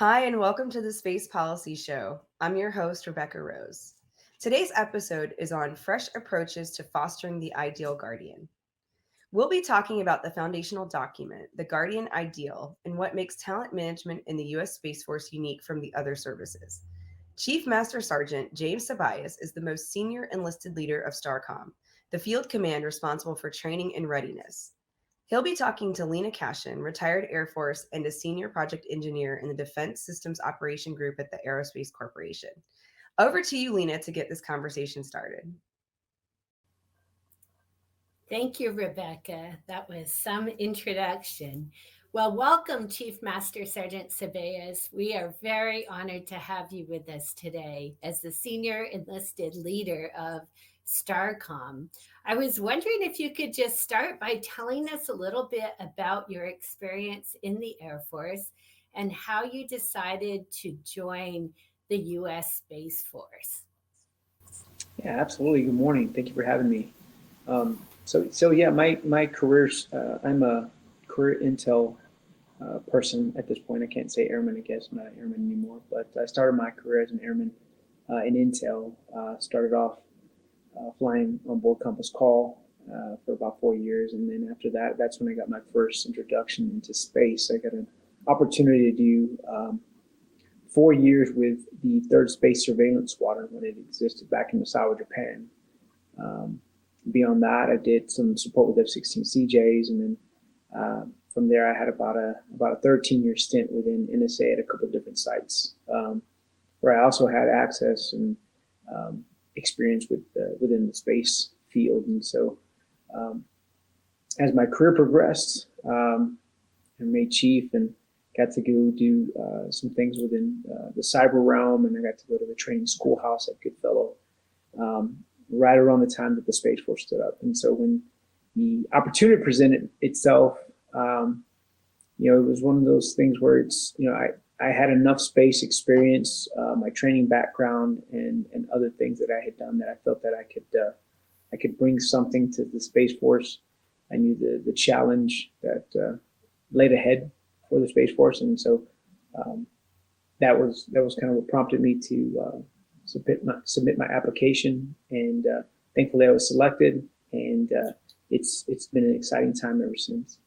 Hi, and welcome to the Space Policy Show. I'm your host, Rebecca Rose. Today's episode is on fresh approaches to fostering the ideal guardian. We'll be talking about the foundational document, the Guardian Ideal, and what makes talent management in the U.S. Space Force unique from the other services. Chief Master Sergeant James Seballes is the most senior enlisted leader of STARCOM, the field command responsible for training and readiness. He'll be talking to Lina Cashin, retired Air Force and a senior project engineer in the Defense Systems Operation Group at the Aerospace Corporation. Over to you, Lina, to get this conversation started. Thank you, Rebecca. That was some introduction. Well, welcome, Chief Master Sergeant Seballes. We are very honored to have you with us today as the senior enlisted leader of STARCOM. I was wondering if you could just start by telling us a little bit about your experience in the Air Force and how you decided to join the U.S. Space Force. Yeah, absolutely. Good morning. Thank you for having me. So my career's I'm a career intel person at this point. I can't say airman. I guess I'm not an airman anymore. But I started my career as an airman in intel. Started off flying on board Compass Call for about 4 years, and then after that, that's when I got my first introduction into space. I got an opportunity to do 4 years with the 3rd Space Surveillance Squadron when it existed back in Misawa, Japan. Beyond that, I did some support with F-16 CJs, and then from there, I had about a 13-year stint within NSA at a couple of different sites, where I also had access and experience within the space field. And so, as my career progressed, I made chief and got to go do some things within the cyber realm, and I got to go to the training schoolhouse at Goodfellow right around the time that the Space Force stood up. And so when the opportunity presented itself, it was one of those things where it's, I had enough space experience, my training background, and other things that I had done that I felt that I could bring something to the Space Force. I knew the challenge that laid ahead for the Space Force, and so that was kind of what prompted me to submit my application, and thankfully I was selected, and it's been an exciting time ever since.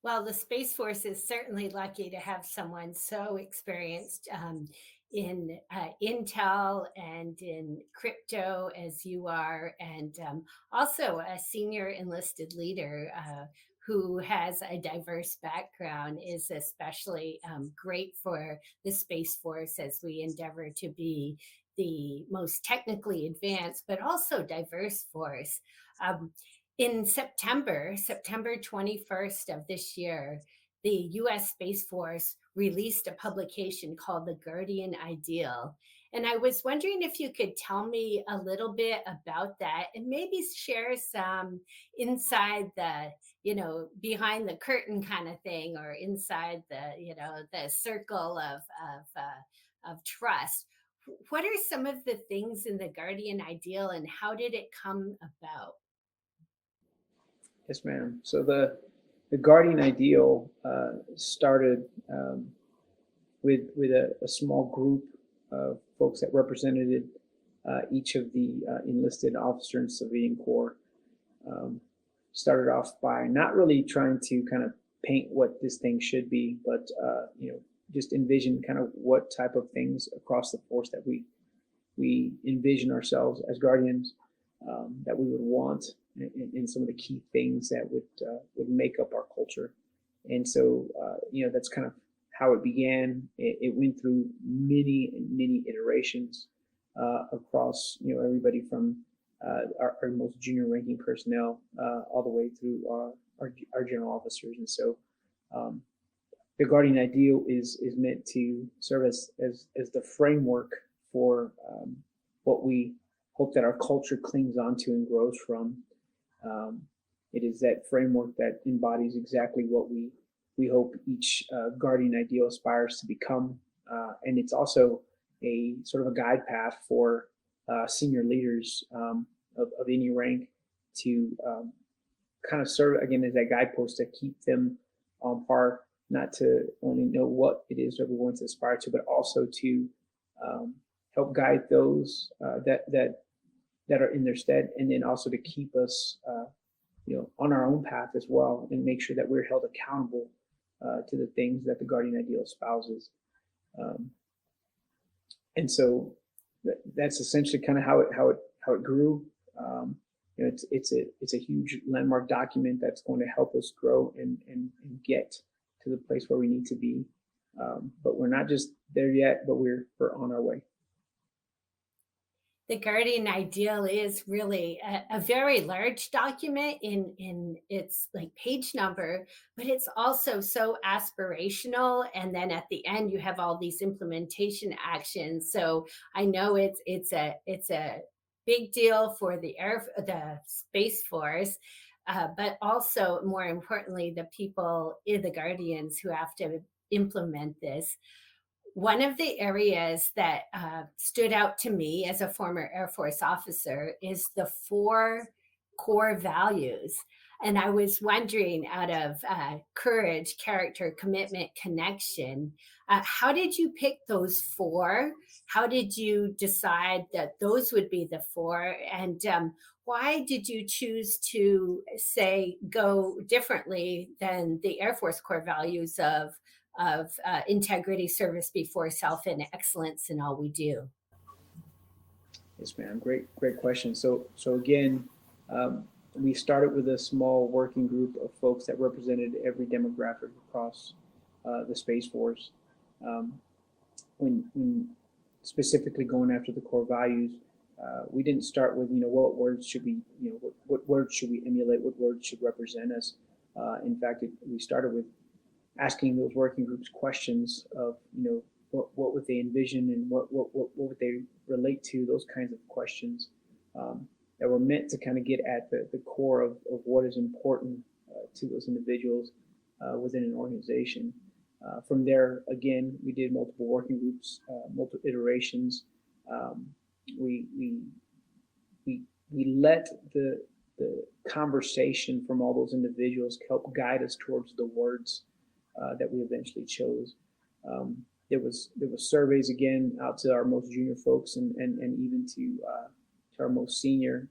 Well, the Space Force is certainly lucky to have someone so experienced in intel and in crypto as you are, and also a senior enlisted leader who has a diverse background is especially great for the Space Force as we endeavor to be the most technically advanced, but also diverse force. Um, in September 21st of this year, the US Space Force released a publication called The Guardian Ideal. And I was wondering if you could tell me a little bit about that and maybe share some inside the, behind the curtain kind of thing, or inside the circle of trust. What are some of the things in the Guardian Ideal and how did it come about? Yes, ma'am. So the Guardian Ideal started with a small group of folks that represented each of the enlisted officer and civilian corps. Started off by not really trying to kind of paint what this thing should be, but just envision kind of what type of things across the force that we envision ourselves as guardians, that we would want, in some of the key things that would make up our culture. And so that's kind of how it began. It went through many and many iterations across everybody from our most junior ranking personnel all the way through our general officers. And so the Guardian Ideal is meant to serve as the framework for what we hope that our culture clings onto and grows from. It is that framework that embodies exactly what we hope each Guardian Ideal aspires to become. And it's also a sort of a guide path for senior leaders of any rank to kind of serve, again, as that guidepost to keep them on par not to only know what it is that we want to aspire to, but also to help guide those that are in their stead, and then also to keep us on our own path as well, and make sure that we're held accountable to the things that the guardian ideal espouses. And so that's essentially kind of how it grew. It's a huge landmark document that's going to help us grow and get to the place where we need to be. But we're not just there yet, but we're on our way. The Guardian Ideal is really a very large document in its like page number, but it's also so aspirational. And then at the end, you have all these implementation actions. So I know it's a big deal for the Space Force, but also more importantly, the people in the Guardians who have to implement this. One of the areas that stood out to me as a former Air Force officer is the 4 core values. And I was wondering, out of courage, character, commitment, connection, how did you pick those 4? How did you decide that those would be the 4? And why did you choose to say go differently than the Air Force core values of integrity, service before self, and excellence in all we do? Yes, ma'am. Great question. So again, we started with a small working group of folks that represented every demographic across the Space Force. When specifically going after the core values, we didn't start with what words should we what words should we emulate, what words should represent us. In fact, we started with asking those working groups questions of what would they envision, and what would they relate to, those kinds of questions that were meant to kind of get at the core of what is important to those individuals within an organization. From there, again, we did multiple working groups, multiple iterations. We let the conversation from all those individuals help guide us towards the words that we eventually chose. There was surveys again out to our most junior folks, and even to our most senior.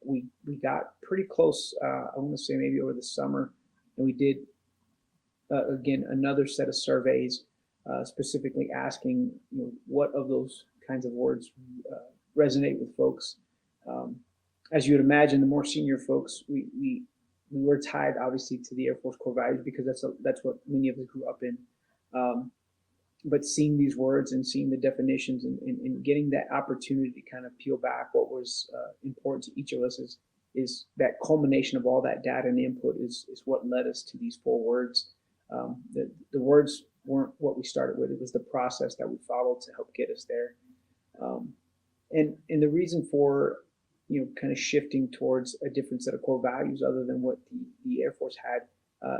We got pretty close. I want to say maybe over the summer, and we did again another set of surveys, specifically asking what of those kinds of words resonate with folks. As you would imagine, the more senior folks, we were tied obviously to the Air Force core values, because that's what many of us grew up in. But seeing these words and seeing the definitions, and getting that opportunity to kind of peel back what was important to each of us is that culmination of all that data and input is what led us to these 4 words. The words weren't what we started with; it was the process that we followed to help get us there. And the reason for kind of shifting towards a different set of core values other than what the Air Force had,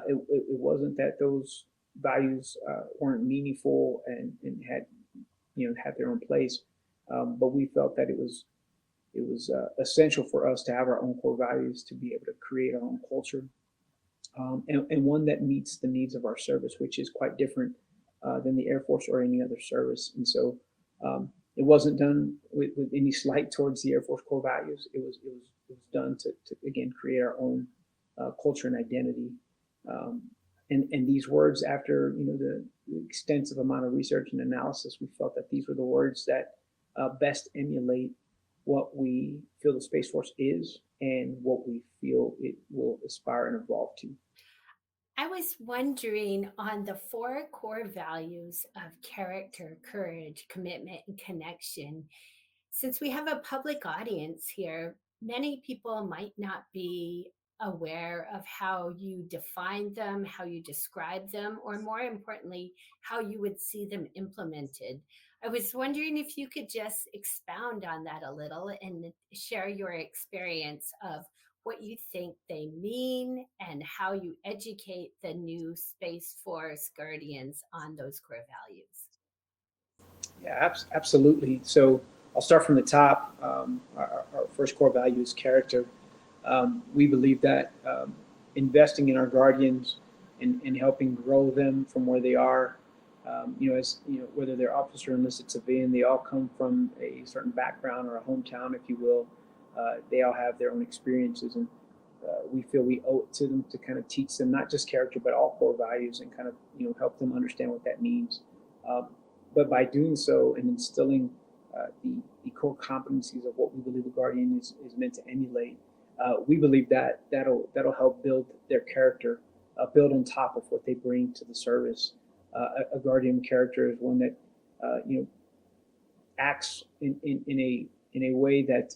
it wasn't that those values weren't meaningful and had had their own place, but we felt that it was essential for us to have our own core values, to be able to create our own culture, and one that meets the needs of our service, which is quite different than the Air Force or any other service. And so it wasn't done with any slight towards the Air Force core values. It was done to again create our own culture and identity. And these words, after the extensive amount of research and analysis, we felt that these were the words that best emulate what we feel the Space Force is and what we feel it will aspire and evolve to. I was wondering, on the 4 core values of character, courage, commitment, and connection, since we have a public audience here, many people might not be aware of how you define them, how you describe them, or more importantly, how you would see them implemented. I was wondering if you could just expound on that a little and share your experience of what you think they mean and how you educate the new Space Force Guardians on those core values. Yeah, absolutely. So I'll start from the top. Our first core value is character. We believe that investing in our guardians and helping grow them from where they are. As whether they're officer, enlisted, civilian, they all come from a certain background or a hometown, if you will. They all have their own experiences, and we feel we owe it to them to kind of teach them not just character but all core values and kind of help them understand what that means. Um, but by doing so and instilling the core competencies of what we believe a guardian is meant to emulate, we believe that that'll help build their character, build on top of what they bring to the service. A guardian character is one that acts in a way that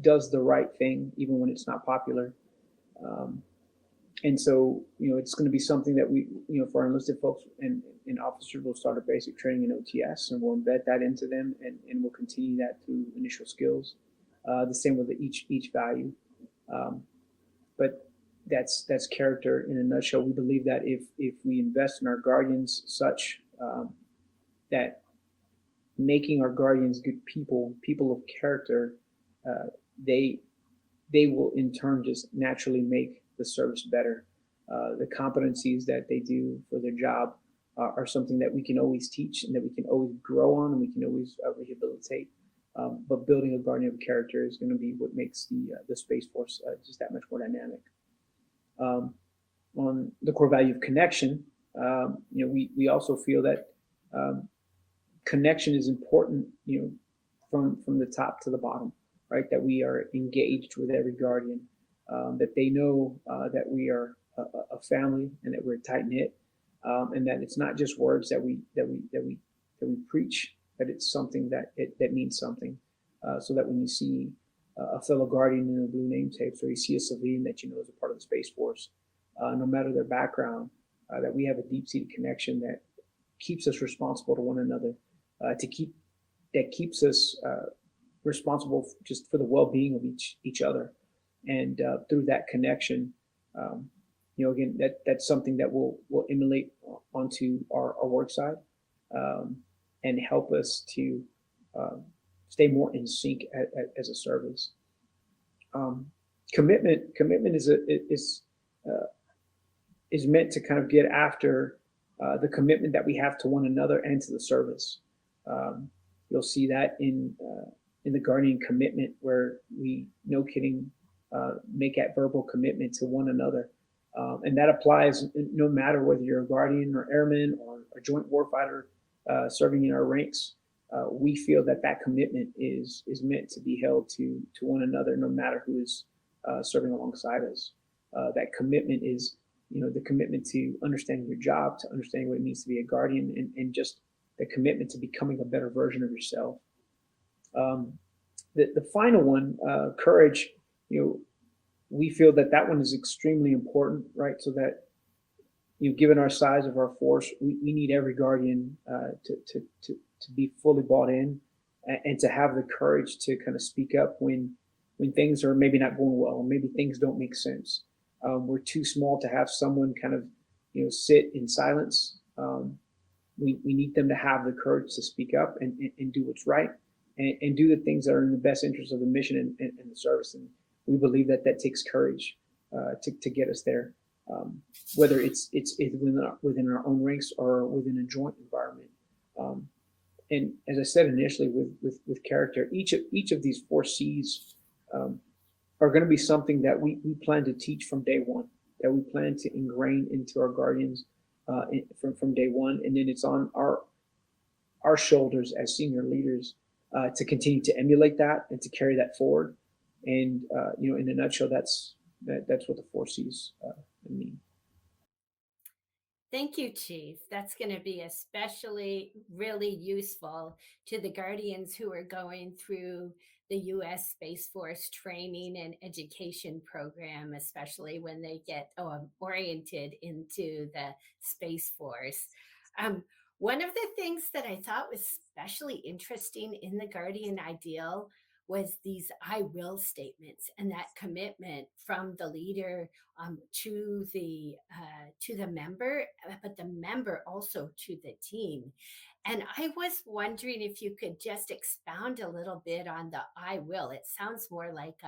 does the right thing even when it's not popular. Um, and so, it's going to be something that we, for our enlisted folks and officers, we'll start a basic training in OTS, and we'll embed that into them, and we'll continue that through initial skills. The same with each value. But that's character in a nutshell. We believe that if we invest in our guardians such that making our guardians good people of character, they will in turn just naturally make the service better. The competencies that they do for their job are something that we can always teach and that we can always grow on and we can always rehabilitate. But building a guardian of character is going to be what makes the Space Force just that much more dynamic. On the core value of connection, we also feel that connection is important, from the top to the bottom, right? That we are engaged with every guardian, that they know that we are a family and that we're tight knit, and that it's not just words that we preach, that it's something that means something. So that when you see a fellow guardian in a blue name tapes, or you see a civilian that is a part of the Space Force, no matter their background, that we have a deep-seated connection that keeps us responsible to one another, that keeps us responsible just for the well-being of each other, and through that connection, again, that's something that will emulate onto our work side, and help us to stay more in sync as a service. Commitment is meant to kind of get after the commitment that we have to one another and to the service. You'll see that in the Guardian commitment, where we, no kidding, make that verbal commitment to one another. And that applies no matter whether you're a Guardian or Airman or a joint warfighter serving in our ranks. We feel that commitment is meant to be held to one another, no matter who is serving alongside us. That commitment is, the commitment to understanding your job, to understanding what it means to be a Guardian, and just the commitment to becoming a better version of yourself. The final one, courage, we feel that one is extremely important, right? So that, given our size of our force, we need every Guardian to be fully bought in, and to have the courage to kind of speak up when things are maybe not going well, or maybe things don't make sense. We're too small to have someone kind of, sit in silence. We need them to have the courage to speak up and do what's right, and do the things that are in the best interest of the mission and the service. And we believe that takes courage to get us there, whether it's within our own ranks or within a joint environment. And as I said initially, with character, each of these 4 C's are going to be something that we plan to teach from day one, that we plan to ingrain into our Guardians from day one, and then it's on our shoulders as senior leaders to continue to emulate that and to carry that forward. And in a nutshell, that's what the 4 C's mean. Thank you, Chief. That's going to be especially really useful to the Guardians who are going through the U.S. Space Force training and education program, especially when they get oriented into the Space Force. One of the things that I thought was especially interesting in the Guardian Ideal was these I will statements and that commitment from the leader to the member, but the member also to the team. And I was wondering if you could just expound a little bit on the I will. It sounds more like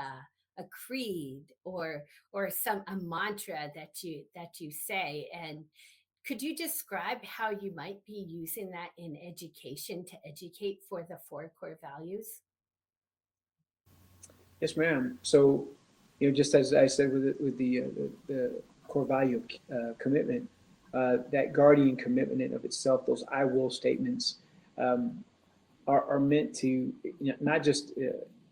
a creed or some a mantra that you say. And could you describe how you might be using that in education to educate for the four core values? Yes, ma'am. So, just as I said the core value of commitment, that guardian commitment in of itself, those I will statements, um, are meant to not just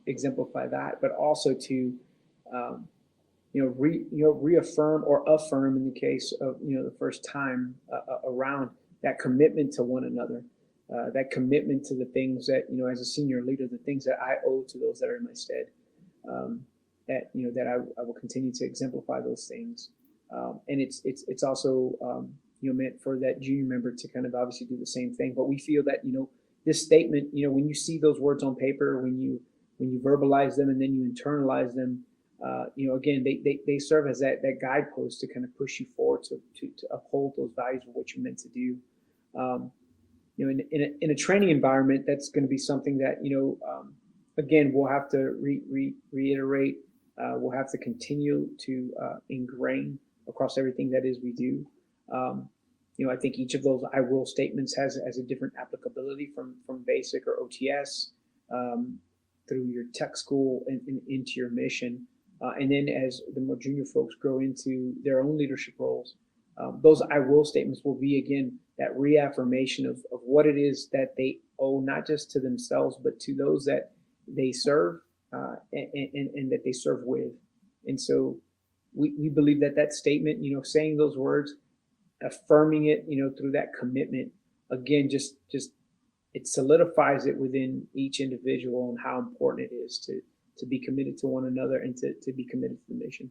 exemplify that, but also to um, reaffirm or affirm in the case of the first time around that commitment to one another, that commitment to the things that as a senior leader, the things that I owe to those that are in my stead. Um, that that I will continue to exemplify those things, and it's also meant for that junior member to kind of obviously do the same thing. But we feel that this statement, when you see those words on paper, when you verbalize them and then you internalize them, again, they serve as that guidepost to kind of push you forward to uphold those values of what you're meant to do. Um, in a training environment, that's going to be something that, again, we'll have to reiterate. We'll have to continue to ingrain across everything that is we do. I think each of those I will statements has a different applicability from basic or OTS, through your tech school and into your mission. And then as the more junior folks grow into their own leadership roles, those I will statements will be, again, that reaffirmation of what it is that they owe, not just to themselves, but to those that they serve, and that they serve with. And so we believe that statement, saying those words, affirming it, through that commitment, again, just it solidifies it within each individual and how important it is to be committed to one another and to be committed to the mission.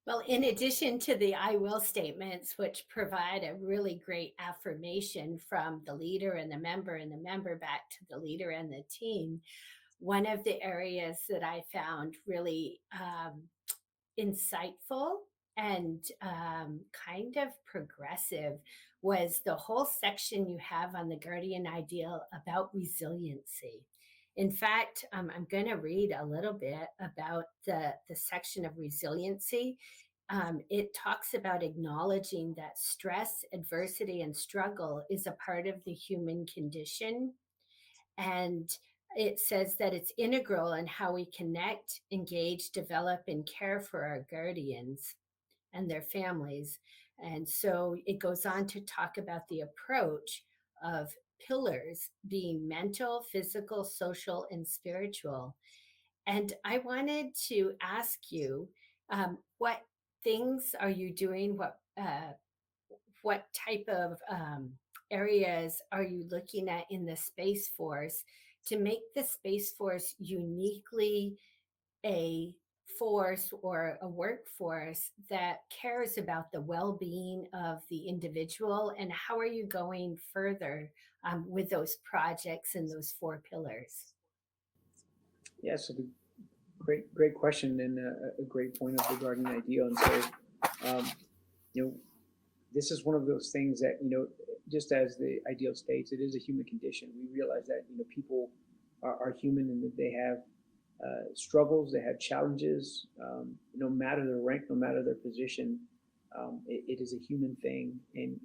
Well, in addition to the I will statements, which provide a really great affirmation from the leader and the member back to the leader and the team, one of the areas that I found really insightful and kind of progressive was the whole section you have on the Guardian Ideal about resiliency. In fact, I'm going to read a little bit about the section of resiliency. It talks about acknowledging that stress, adversity, and struggle is a part of the human condition. And it says that it's integral in how we connect, engage, develop, and care for our guardians and their families. And so it goes on to talk about the approach of pillars being mental, physical, social, and spiritual. And I wanted to ask you, what things are you doing? What type of areas are you looking at in the Space Force to make the Space Force uniquely a force or a workforce that cares about the well-being of the individual? And how are you going further with those projects and those four pillars? Yeah, so great question, and a great point of the guardian ideal. And so, um, you know, this is one of those things that, just as the ideal states, it is a human condition. We realize that, people are human and that they have struggles, they have challenges, no matter their rank, no matter their position. It is a human thing. And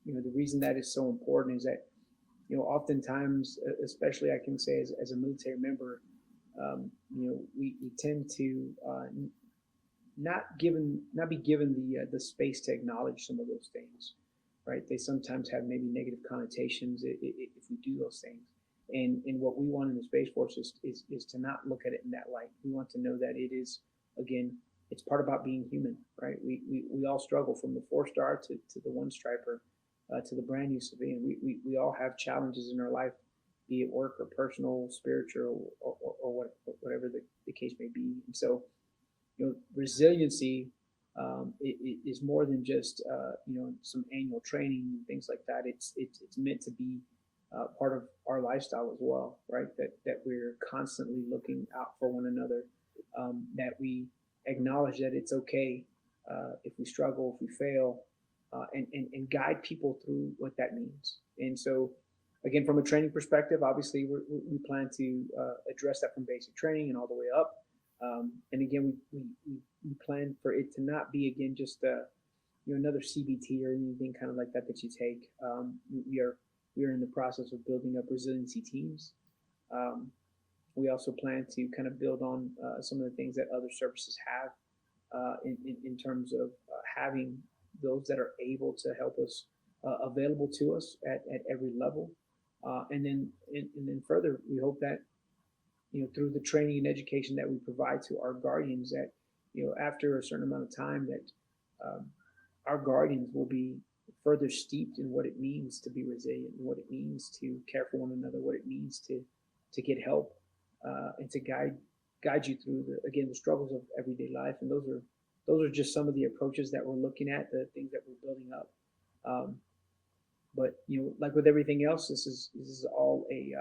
the reason that is so important is that, oftentimes, especially I can say as a military member, we tend to not be given the space to acknowledge some of those things, right? They sometimes have maybe negative connotations if we do those things. And what we want in the Space Force is to not look at it in that light. We want to know that it is, again, it's part about being human, right? We all struggle, from the 4-star to the 1-striper, to the brand new civilian. We all have challenges in our life, be it work or personal, spiritual, or whatever the case may be. And so, resiliency, is more than just some annual training and things like that. It's meant to be part of our lifestyle as well, right? That we're constantly looking out for one another, that we acknowledge that it's okay if we struggle, if we fail, and guide people through what that means. And so, again, from a training perspective, obviously we plan to address that from basic training and all the way up. And again, we plan for it to not be again just another CBT or anything kind of like that that you take. We are in the process of building up resiliency teams. Um, we also plan to kind of build on some of the things that other services have in terms of having those that are able to help us available to us at every level. And then further, we hope that through the training and education that we provide to our guardians, that after a certain amount of time, that um, our guardians will be further steeped in what it means to be resilient, and what it means to care for one another, what it means to get help, and to guide you through the struggles of everyday life. And those are just some of the approaches that we're looking at, the things that we're building up. Um, but like with everything else, this is all a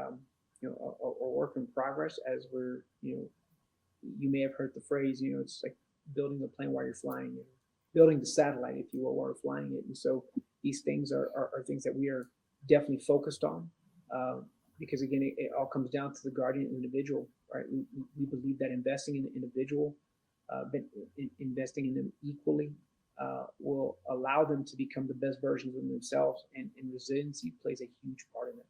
work in progress. As we're you may have heard the phrase, it's like building the plane while you're flying it, building the satellite, if you will, while we're flying it. And so these things are things that we are definitely focused on, because again, it all comes down to the guardian individual, right? We believe that investing in the individual, but investing in them equally, will allow them to become the best versions of themselves, and resiliency plays a huge part in it.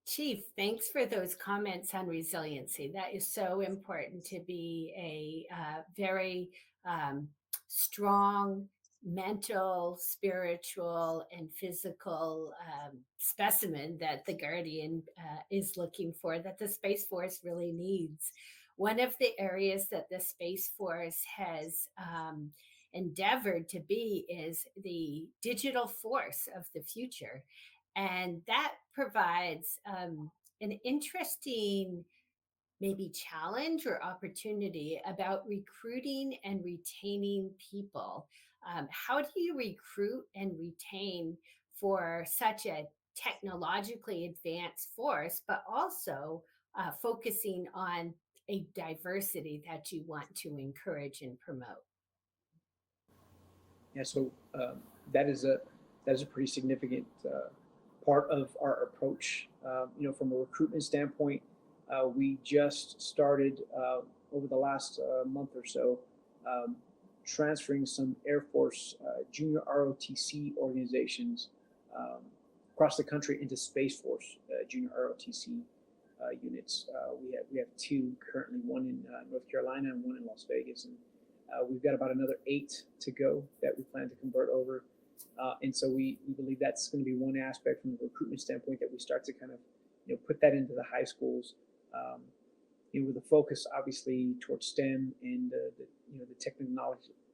Chief, thanks for those comments on resiliency. That is so important, to be a very strong mental, spiritual, and physical specimen that the Guardian is looking for, that the Space Force really needs. One of the areas that the Space Force has endeavored to be is the digital force of the future. And that provides an interesting, maybe, challenge or opportunity about recruiting and retaining people. How do you recruit and retain for such a technologically advanced force, but also focusing on a diversity that you want to encourage and promote? Yeah, so that is a pretty significant part of our approach. From a recruitment standpoint, we just started over the last month or so, um, transferring some Air Force junior ROTC organizations um, across the country into Space Force junior ROTC units. We have two currently, one in North Carolina and one in Las Vegas, and we've got about another 8 to go that we plan to convert over. And so we believe that's going to be one aspect from the recruitment standpoint, that we start to kind of put that into the high schools, with a focus obviously towards STEM and the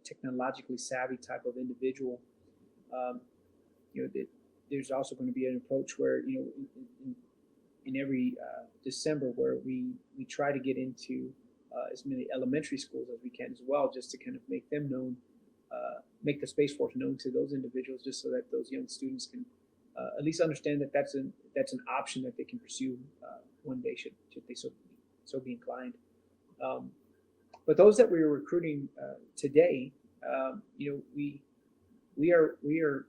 technologically savvy type of individual. Um, that there's also going to be an approach where in every December, where we try to get into as many elementary schools as we can as well, just to kind of make them known, make the Space Force known to those individuals, just so that those young students can at least understand that that's an option that they can pursue one day, should they so be inclined. Um, but those that we are recruiting today, we are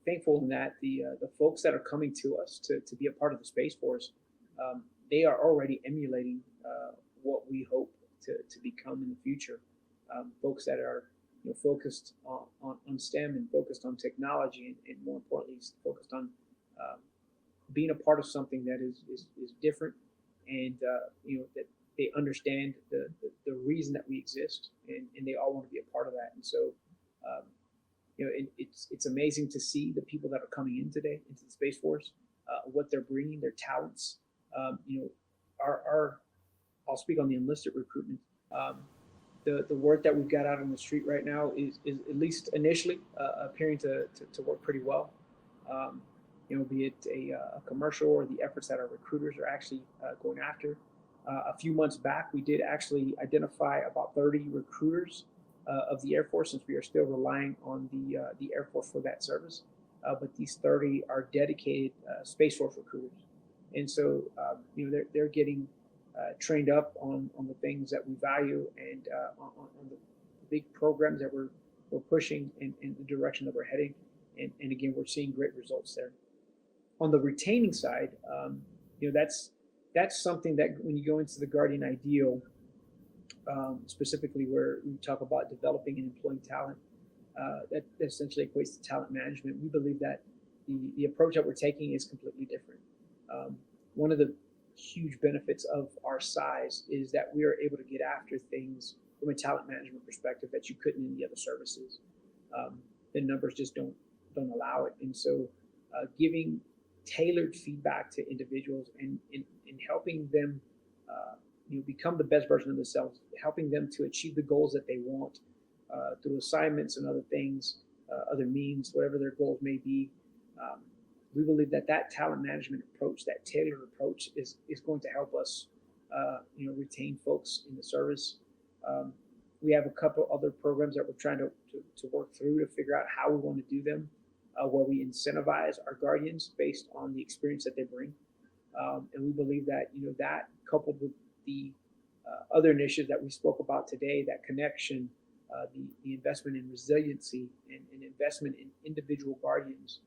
thankful in that the folks that are coming to us to be a part of the Space Force, they are already emulating what we hope to become in the future. Folks that are focused on STEM, and focused on technology, and more importantly, focused on being a part of something that is different, and that they understand the reason that we exist, and they all want to be a part of that. And so um, it's amazing to see the people that are coming in today into the Space Force, what they're bringing, their talents. Our I'll speak on the enlisted recruitment. Um, the word that we've got out on the street right now is at least initially appearing to work pretty well. Um, be it a commercial, or the efforts that our recruiters are actually going after. A few months back, we did actually identify about 30 recruiters of the Air Force, since we are still relying on the Air Force for that service. But these 30 are dedicated Space Force recruiters, and so they're getting trained up on the things that we value, and on the big programs that we're pushing, in the direction that we're heading. And again, we're seeing great results there. On the retaining side, that's that's something that when you go into the Guardian Ideal, specifically where we talk about developing and employing talent, that essentially equates to talent management. We believe that the approach that we're taking is completely different. One of the huge benefits of our size is that we are able to get after things from a talent management perspective that you couldn't in the other services. The numbers just don't allow it, and so giving tailored feedback to individuals and helping them become the best version of themselves, helping them to achieve the goals that they want through assignments and other things, other means, whatever their goals may be. We believe that talent management approach, that tailored approach, is going to help us, retain folks in the service. We have a couple other programs that we're trying to work through to figure out how we want to do them, where we incentivize our guardians based on the experience that they bring. And we believe that that coupled with the other initiatives that we spoke about today, that connection, the investment in resiliency and investment in individual guardians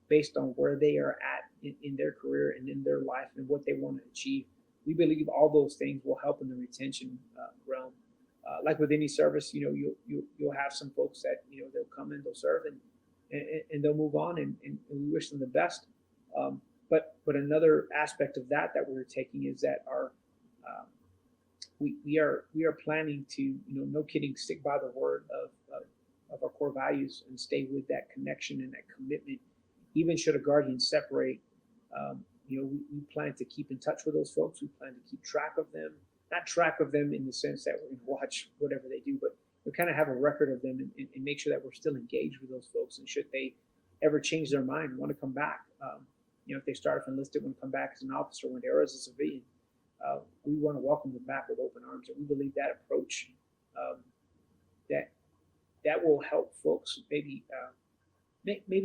based on where they are at in their career and in their life and what they want to achieve. We believe all those things will help in the retention realm. Like with any service, you'll have some folks that they'll come in, they'll serve, and they'll move on, and we wish them the best. But another aspect of that we're taking is that we are planning to no kidding, stick by the word of our core values and stay with that connection and that commitment. Even should a guardian separate, we plan to keep in touch with those folks. We plan to keep track of them, not track of them in the sense that we're going to watch whatever they do, but we kind of have a record of them and make sure that we're still engaged with those folks. And should they ever change their mind and want to come back, if they start off enlisted, want to come back as an officer, when they are as a civilian, we want to welcome them back with open arms. And we believe that approach, that will help folks maybe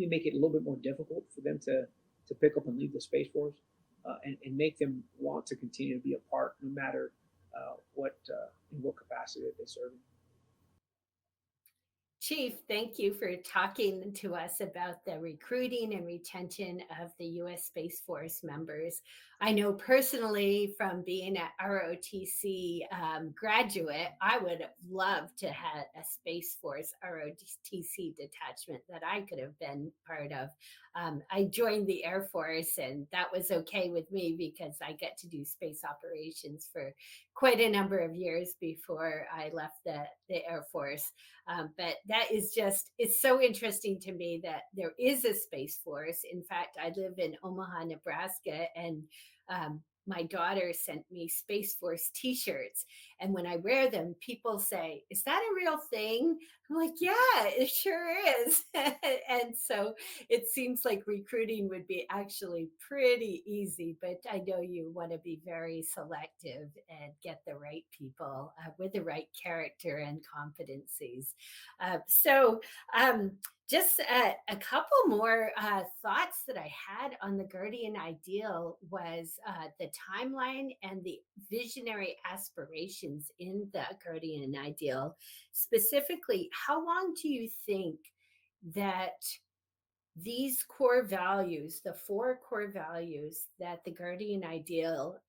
make it a little bit more difficult for them to pick up and leave the Space Force, and make them want to continue to be a part, no matter in what capacity that they serve in. Chief, thank you for talking to us about the recruiting and retention of the U.S. Space Force members. I know personally from being an ROTC graduate, I would have loved to have a Space Force ROTC detachment that I could have been part of. I joined the Air Force, and that was okay with me because I get to do space operations for quite a number of years before I left the Air Force. But that is it's so interesting to me that there is a Space Force. In fact, I live in Omaha, Nebraska, and my daughter sent me Space Force t-shirts. And when I wear them, people say, "Is that a real thing?" I'm like, "Yeah, it sure is." And so it seems like recruiting would be actually pretty easy, but I know you want to be very selective and get the right people with the right character and competencies. Just a couple more thoughts that I had on the Guardian Ideal was the timeline and the visionary aspirations in the Guardian Ideal. Specifically, how long do you think that these core values, the 4 core values that the Guardian Ideal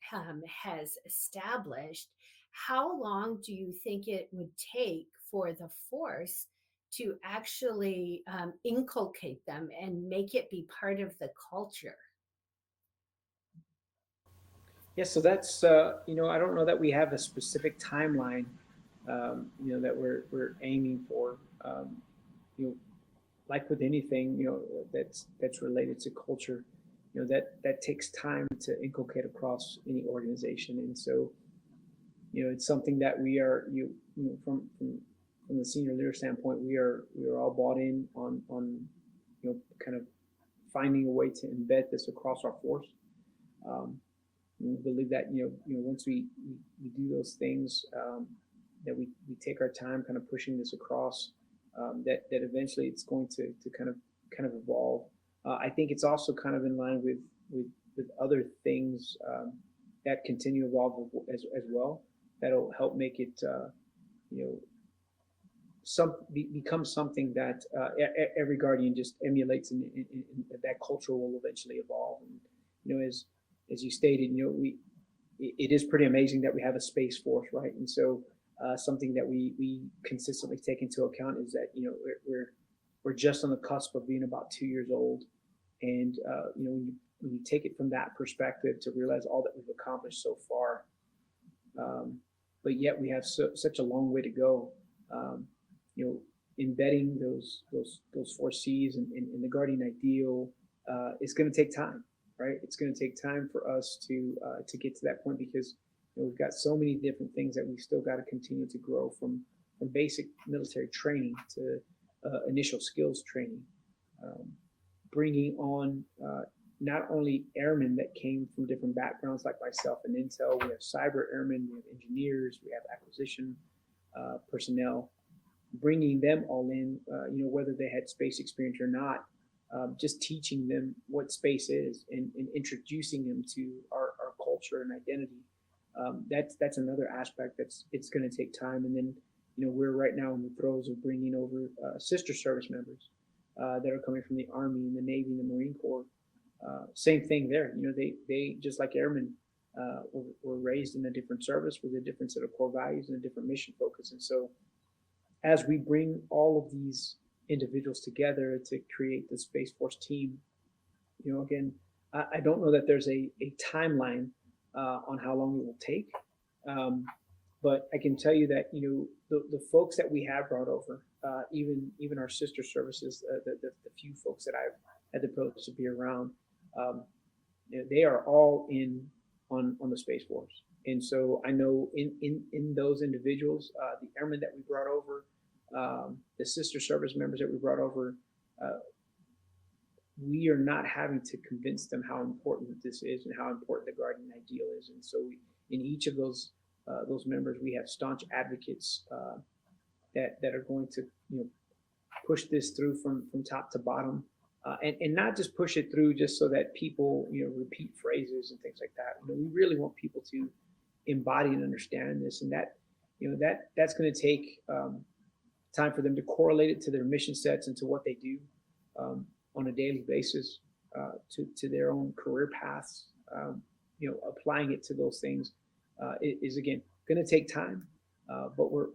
has established, how long do you think it would take for the force to actually inculcate them and make it be part of the culture? Yeah, so that's I don't know that we have a specific timeline, that we're aiming for. Like with anything, that's related to culture, that takes time to inculcate across any organization. And so, it's something that we are, from the senior leader standpoint, we are all bought in on kind of finding a way to embed this across our force. We believe that once we do those things, that we take our time kind of pushing this across, that eventually it's going to kind of evolve. I think it's also kind of in line with other things that continue to evolve as well. That'll help make it become something that every guardian just emulates, and that culture will eventually evolve. And as you stated, it is pretty amazing that we have a space force, right? And so something that we consistently take into account is that we're just on the cusp of being about 2 years old, and when you take it from that perspective to realize all that we've accomplished so far, but yet we have such a long way to go. Embedding those 4 C's in the Guardian Ideal is going to take time, right? It's going to take time for us to get to that point, because we've got so many different things that we still got to continue to grow from basic military training to initial skills training, bringing on not only airmen that came from different backgrounds like myself and Intel. We have cyber airmen, we have engineers, we have acquisition personnel, bringing them all in, whether they had space experience or not, just teaching them what space is and introducing them to our culture and identity. That's another aspect it's going to take time. And then, we're right now in the throes of bringing over sister service members that are coming from the Army and the Navy and the Marine Corps. Same thing there. They just like airmen were raised in a different service with a different set of core values and a different mission focus. And so as we bring all of these individuals together to create the Space Force team, again, I don't know that there's a timeline on how long it will take. But I can tell you that, the folks that we have brought over, even our sister services, the few folks that I've had the privilege to be around, they are all in on the Space Force. And so I know in those individuals, the airmen that we brought over, the sister service members that we brought over, we are not having to convince them how important this is and how important the Guardian Ideal is. And so in each of those members, we have staunch advocates that are going to push this through from top to bottom, and not just push it through just so that people repeat phrases and things like that. We really want people to embody and understand this, and that's going to take time for them to correlate it to their mission sets and to what they do on a daily basis, to their own career paths. Applying it to those things is again going to take time, but we're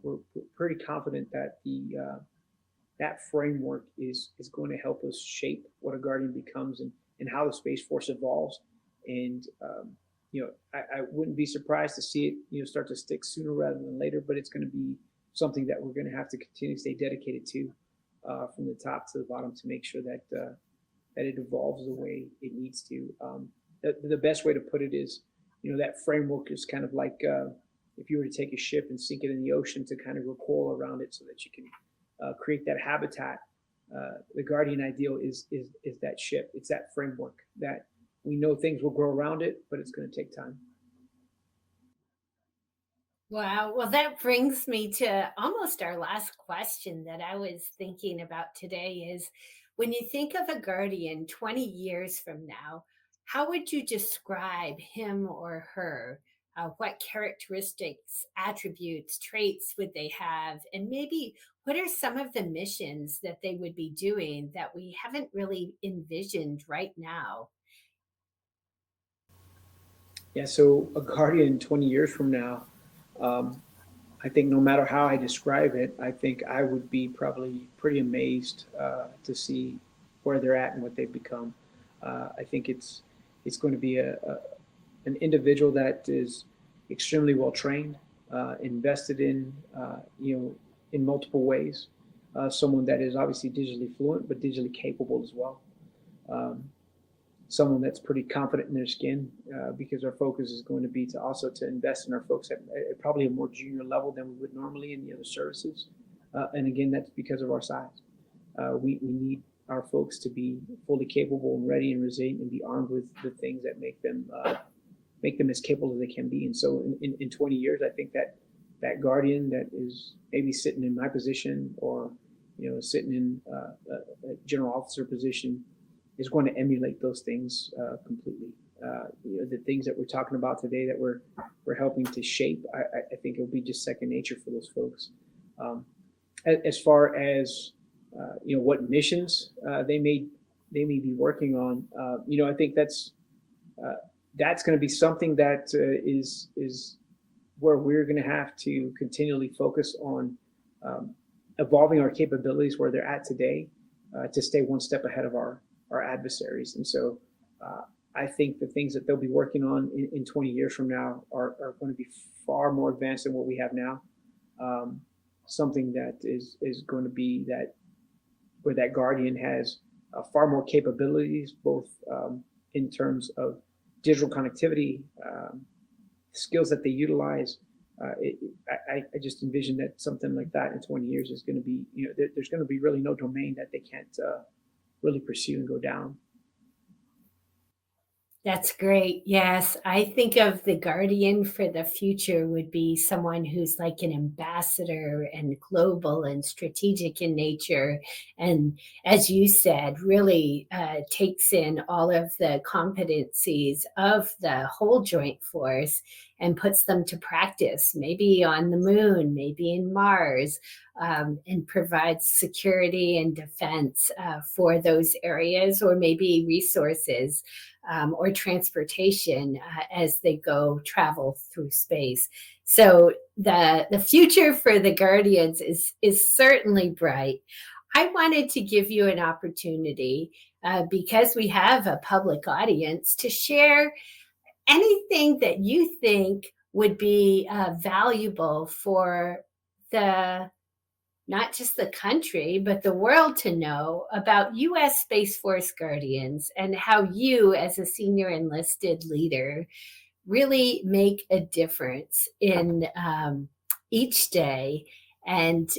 pretty confident that that framework is going to help us shape what a Guardian becomes and how the Space Force evolves. And I wouldn't be surprised to see it start to stick sooner rather than later, but it's going to be something that we're going to have to continue to stay dedicated to from the top to the bottom to make sure that it evolves the way it needs to. The best way to put it is, that framework is kind of like if you were to take a ship and sink it in the ocean to kind of recoil around it so that you can create that habitat. The Guardian Ideal is that ship. It's that framework that we know things will grow around it, but it's going to take time. Wow. Well, that brings me to almost our last question that I was thinking about today is, when you think of a Guardian 20 years from now, how would you describe him or her? What characteristics, attributes, traits would they have? And maybe what are some of the missions that they would be doing that we haven't really envisioned right now? Yeah, so a Guardian 20 years from now, I think no matter how I describe it, I think I would be probably pretty amazed to see where they're at and what they've become. I think it's going to be an individual that is extremely well trained, invested in in multiple ways. Someone that is obviously digitally fluent, but digitally capable as well. Someone that's pretty confident in their skin, because our focus is going to be to invest in our folks at probably a more junior level than we would normally in the other services. And again, that's because of our size. We need our folks to be fully capable and ready and resilient and be armed with the things that make them as capable as they can be. And so in 20 years, I think that Guardian that is maybe sitting in my position or sitting in a general officer position is going to emulate those things completely. The things that we're talking about today that we're helping to shape, I think it'll be just second nature for those folks. As far as what missions they may be working on, I think that's that's going to be something that is where we're going to have to continually focus on evolving our capabilities where they're at today to stay one step ahead of our adversaries. And so I think the things that they'll be working on in 20 years from now are going to be far more advanced than what we have now. Something that is going to be that where that Guardian has far more capabilities, both in terms of digital connectivity, skills that they utilize. I just envision that something like that in 20 years is going to be, there's going to be really no domain that they can't really pursue and go down. That's great. Yes, I think of the guardian for the future would be someone who's like an ambassador and global and strategic in nature. And as you said, really takes in all of the competencies of the whole joint force and puts them to practice, maybe on the moon, maybe in Mars, and provides security and defense for those areas, or maybe resources or transportation as they go travel through space. So the future for the Guardians is certainly bright. I wanted to give you an opportunity because we have a public audience to share anything that you think would be valuable for the not just the country, but the world to know about U.S. Space Force Guardians and how you, as a senior enlisted leader, really make a difference in each day and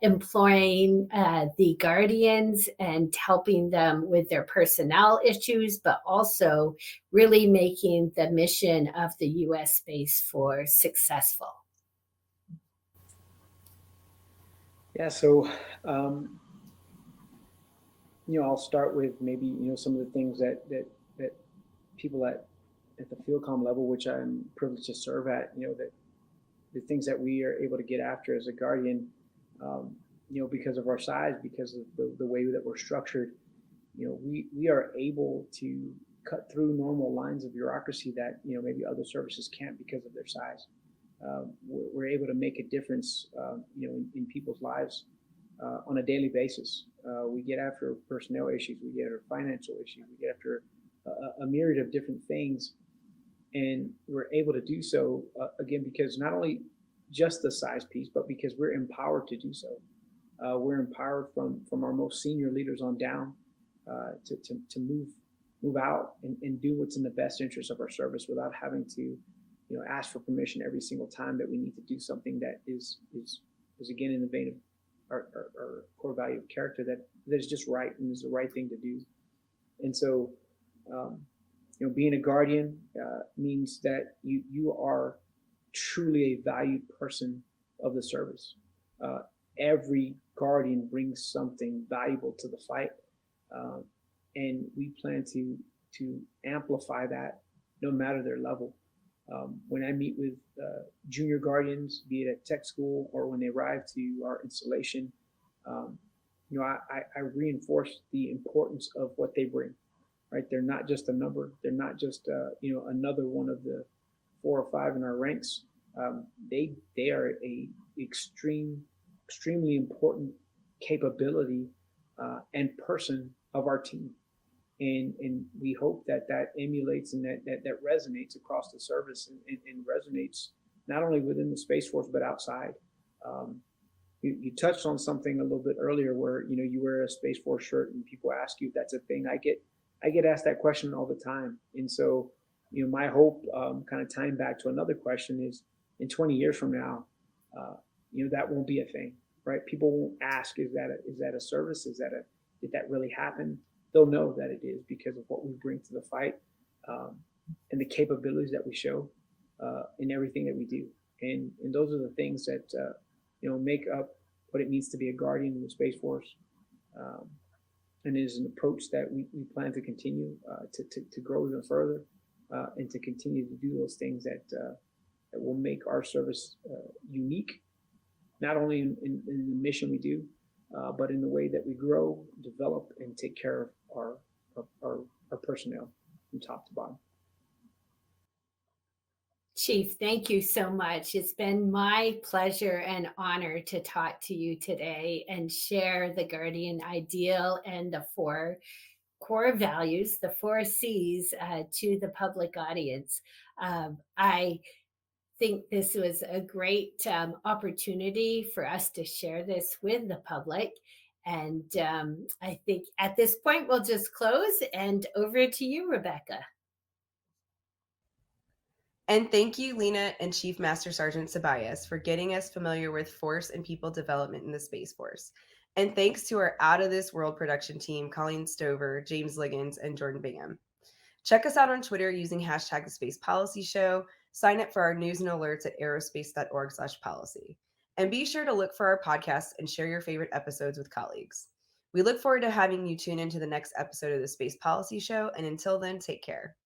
employing the Guardians and helping them with their personnel issues, but also really making the mission of the U.S. Space Force successful. Yeah, so I'll start with maybe some of the things that people at the FieldCom level, which I'm privileged to serve at, that the things that we are able to get after as a Guardian, because of our size, because of the way that we're structured, we are able to cut through normal lines of bureaucracy that maybe other services can't because of their size. We're able to make a difference, in people's lives on a daily basis. We get after personnel issues, we get after financial issues, we get after a myriad of different things, and we're able to do so again because not only just the size piece, but because we're empowered to do so. We're empowered from our most senior leaders on down to move out and do what's in the best interest of our service without having to ask for permission every single time that we need to do something that is again in the vein of our core value of character that is just right and is the right thing to do. And so, being a Guardian means that you are truly a valued person of the service. Every Guardian brings something valuable to the fight, and we plan to amplify that no matter their level. When I meet with junior Guardians, be it at tech school or when they arrive to our installation, I reinforce the importance of what they bring. Right? They're not just a number. They're not just another one of the 4 or 5 in our ranks. They are a extremely important capability and person of our team. And we hope that emulates and that resonates across the service and resonates not only within the Space Force but outside. You touched on something a little bit earlier where you wear a Space Force shirt and people ask you if that's a thing. I get asked that question all the time, and so my hope, kind of tying back to another question, is in 20 years from now, that won't be a thing, right? People won't ask, is that a service? Did that really happen? They'll know that it is because of what we bring to the fight and the capabilities that we show in everything that we do. And those are the things that make up what it means to be a Guardian in the Space Force. And it is an approach that we plan to continue to grow even further and to continue to do those things that will make our service unique, not only in the mission we do, but in the way that we grow, develop, and take care of our personnel from top to bottom. Chief, thank you so much. It's been my pleasure and honor to talk to you today and share the Guardian ideal and the four core values, the four C's, to the public audience. I think this was a great opportunity for us to share this with the public. And I think at this point, we'll just close and over to you, Rebecca. And thank you, Lina and Chief Master Sergeant Seballes, for getting us familiar with force and people development in the Space Force. And thanks to our out of this world production team, Colleen Stover, James Liggins, and Jordan Bingham. Check us out on Twitter using hashtag the Space Policy Show. Sign up for our news and alerts at aerospace.org/policy. And be sure to look for our podcasts and share your favorite episodes with colleagues. We look forward to having you tune into the next episode of the Space Policy Show. And until then, take care.